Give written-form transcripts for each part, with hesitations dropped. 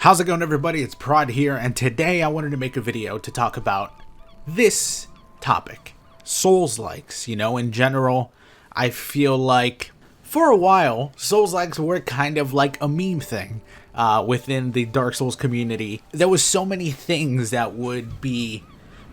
How's it going, everybody? It's Prod here, and today I wanted to make a video to talk about this topic. Souls-likes, in general. I feel like for a while, Souls-likes were kind of like a meme thing within the Dark Souls community. There was so many things that would be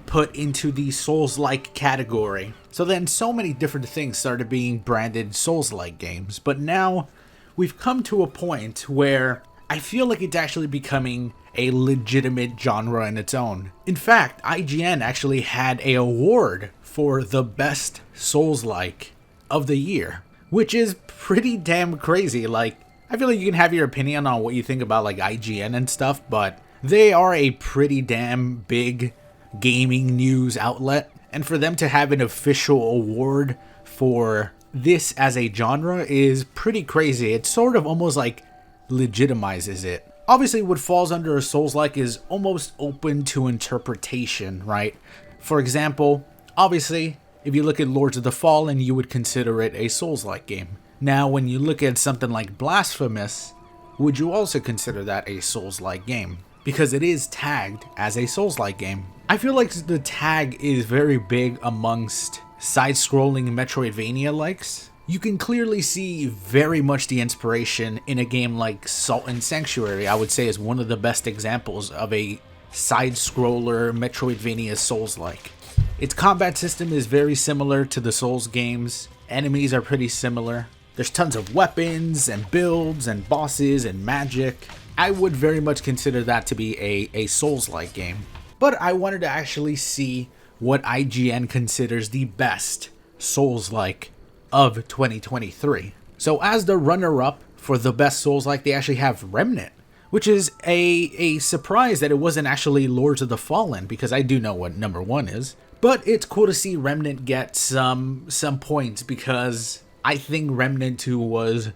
put into the Souls-like category. So then so many different things started being branded Souls-like games. But now we've come to a point where I feel like it's actually becoming a legitimate genre in its own. In fact, IGN actually had an award for the best Souls-like of the year, which is pretty damn crazy. Like, I feel like you can have your opinion on what you think about like IGN and stuff, but they are a pretty damn big gaming news outlet, and for them to have an official award for this as a genre is pretty crazy. It's sort of almost like legitimizes it. Obviously, what falls under a Souls-like is almost open to interpretation, right? For example, obviously, if you look at Lords of the Fallen, you would consider it a Souls-like game. Now, when you look at something like Blasphemous, would you also consider that a Souls-like game? Because it is tagged as a Souls-like game. I feel like the tag is very big amongst side-scrolling Metroidvania-likes. You can clearly see very much the inspiration in a game like Salt and Sanctuary. I would say is one of the best examples of a side-scroller Metroidvania Souls-like. Its combat system is very similar to the Souls games. Enemies are pretty similar. There's tons of weapons and builds and bosses and magic. I would very much consider that to be a Souls-like game. But I wanted to actually see what IGN considers the best Souls-like of 2023. So as the runner-up for the best Souls-like, they actually have Remnant, which is a surprise that it wasn't actually Lords of the Fallen, because I do know what number one is. But it's cool to see Remnant get some points, because I think Remnant 2 was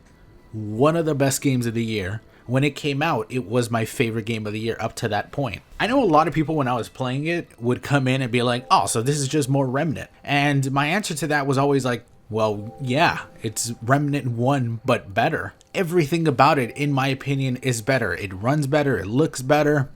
one of the best games of the year. When it came out, it was my favorite game of the year up to that point. I know a lot of people when I was playing it would come in and be like, oh, so this is just more Remnant. And my answer to that was always like, well, yeah, it's Remnant 1, but better. Everything about it, in my opinion, is better. It runs better, it looks better,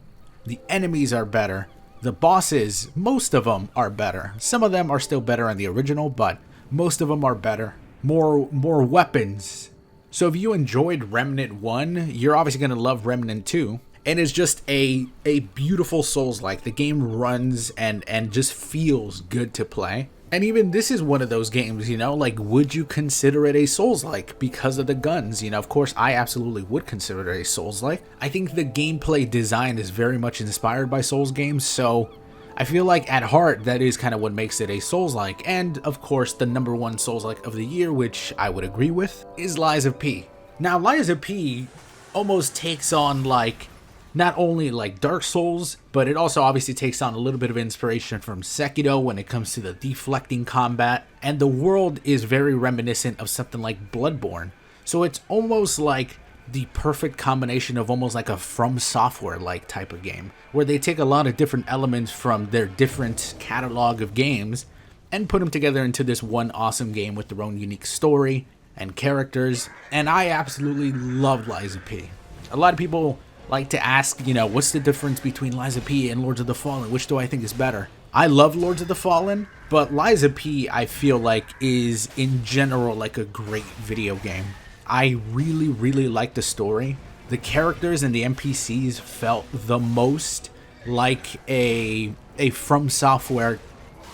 the enemies are better, the bosses, most of them are better. Some of them are still better on the original, but most of them are better. More weapons. So if you enjoyed Remnant 1, you're obviously going to love Remnant 2. And it's just a beautiful Souls-like. The game runs and just feels good to play. And even this is one of those games, like, would you consider it a Souls-like because of the guns? Of course, I absolutely would consider it a Souls-like. I think the gameplay design is very much inspired by Souls games, so I feel like at heart, that is kind of what makes it a Souls-like. And of course, the number one Souls-like of the year, which I would agree with, is Lies of P. Now, Lies of P almost takes on, like, not only like Dark Souls, but it also obviously takes on a little bit of inspiration from Sekiro when it comes to the deflecting combat, and the world is very reminiscent of something like Bloodborne. So it's almost like the perfect combination of almost like a From Software like type of game, where they take a lot of different elements from their different catalog of games and put them together into this one awesome game with their own unique story and characters. And I absolutely love Lies of P. A lot of people like to ask, what's the difference between Lies of P and Lords of the Fallen? Which do I think is better? I love Lords of the Fallen, but Lies of P I feel like is in general like a great video game. I really, really like the story. The characters and the NPCs felt the most like a From Software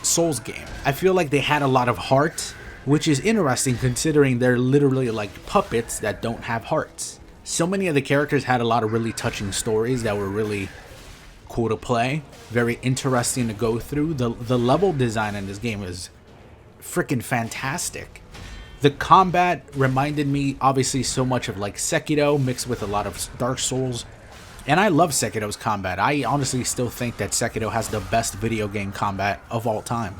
Souls game. I feel like they had a lot of heart, which is interesting considering they're literally like puppets that don't have hearts. So many of the characters had a lot of really touching stories that were really cool to play, very interesting to go through. The level design in this game is freaking fantastic. The combat reminded me obviously so much of like Sekiro mixed with a lot of Dark Souls, and I love Sekiro's combat. I honestly still think that Sekiro has the best video game combat of all time.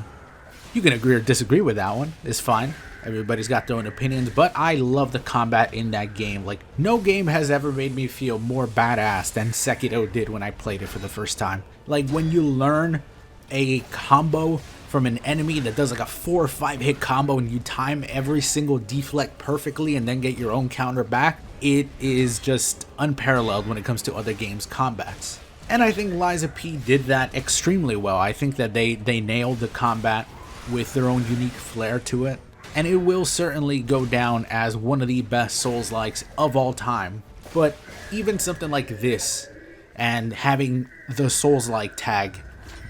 You can agree or disagree with that one, it's fine. Everybody's got their own opinions, but I love the combat in that game. Like, no game has ever made me feel more badass than Sekiro did when I played it for the first time. Like, when you learn a combo from an enemy that does like a 4 or 5 hit combo and you time every single deflect perfectly and then get your own counter back, it is just unparalleled when it comes to other games' combats. And I think Lies of P did that extremely well. I think that they nailed the combat with their own unique flair to it. And it will certainly go down as one of the best Souls-likes of all time. But even something like this, and having the Souls-like tag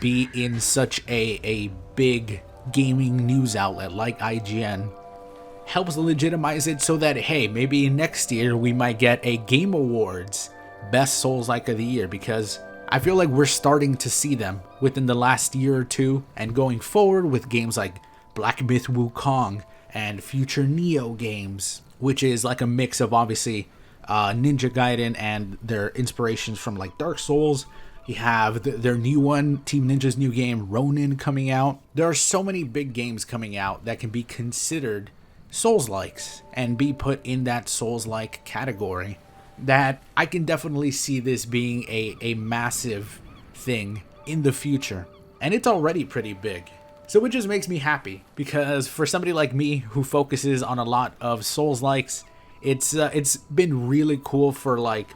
be in such a big gaming news outlet like IGN, helps legitimize it so that, hey, maybe next year we might get a Game Awards Best Souls-like of the Year, because I feel like we're starting to see them within the last year or two, and going forward with games like Black Myth Wukong and future Neo games, which is like a mix of obviously Ninja Gaiden and their inspirations from like Dark Souls. You have their new one, Team Ninja's new game, Ronin, coming out. There are so many big games coming out that can be considered Souls-likes and be put in that Souls-like category, that I can definitely see this being a massive thing in the future. And it's already pretty big. So it just makes me happy, because for somebody like me who focuses on a lot of Souls-likes, it's been really cool for like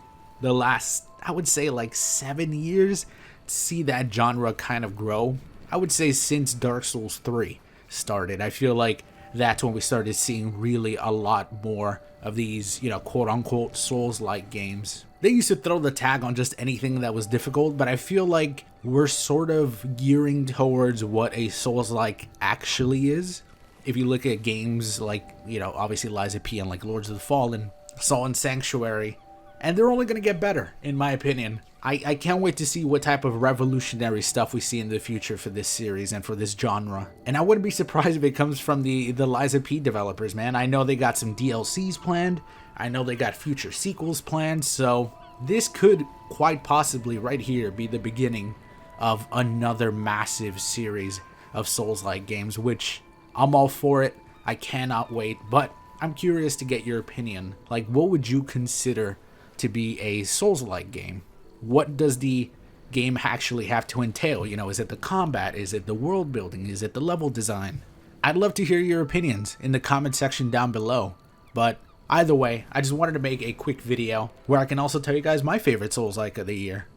the last, I would say, like 7 years to see that genre kind of grow. I would say since Dark Souls 3 started, I feel like that's when we started seeing really a lot more of these, you know, quote-unquote Souls-like games. They used to throw the tag on just anything that was difficult, but I feel like we're sort of gearing towards what a Souls-like actually is. If you look at games like, you know, obviously Lies of P and like Lords of the Fallen, Saw and Sanctuary, and they're only going to get better, in my opinion. I can't wait to see what type of revolutionary stuff we see in the future for this series and for this genre. And I wouldn't be surprised if it comes from the Lies of P developers, man. I know they got some DLCs planned. I know they got future sequels planned. So this could quite possibly right here be the beginning of another massive series of Souls-like games, which I'm all for it. I cannot wait, but I'm curious to get your opinion. Like, what would you consider to be a Souls-like game? What does the game actually have to entail? You know, is it the combat? Is it the world building? Is it the level design? I'd love to hear your opinions in the comment section down below. But either way, I just wanted to make a quick video where I can also tell you guys my favorite Souls-like of the year.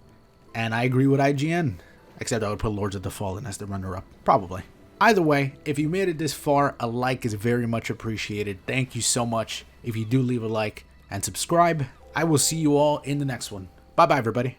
And I agree with IGN, except I would put Lords of the Fallen as the runner-up, probably. Either way, if you made it this far, a like is very much appreciated. Thank you so much if you do leave a like and subscribe. I will see you all in the next one. Bye-bye, everybody.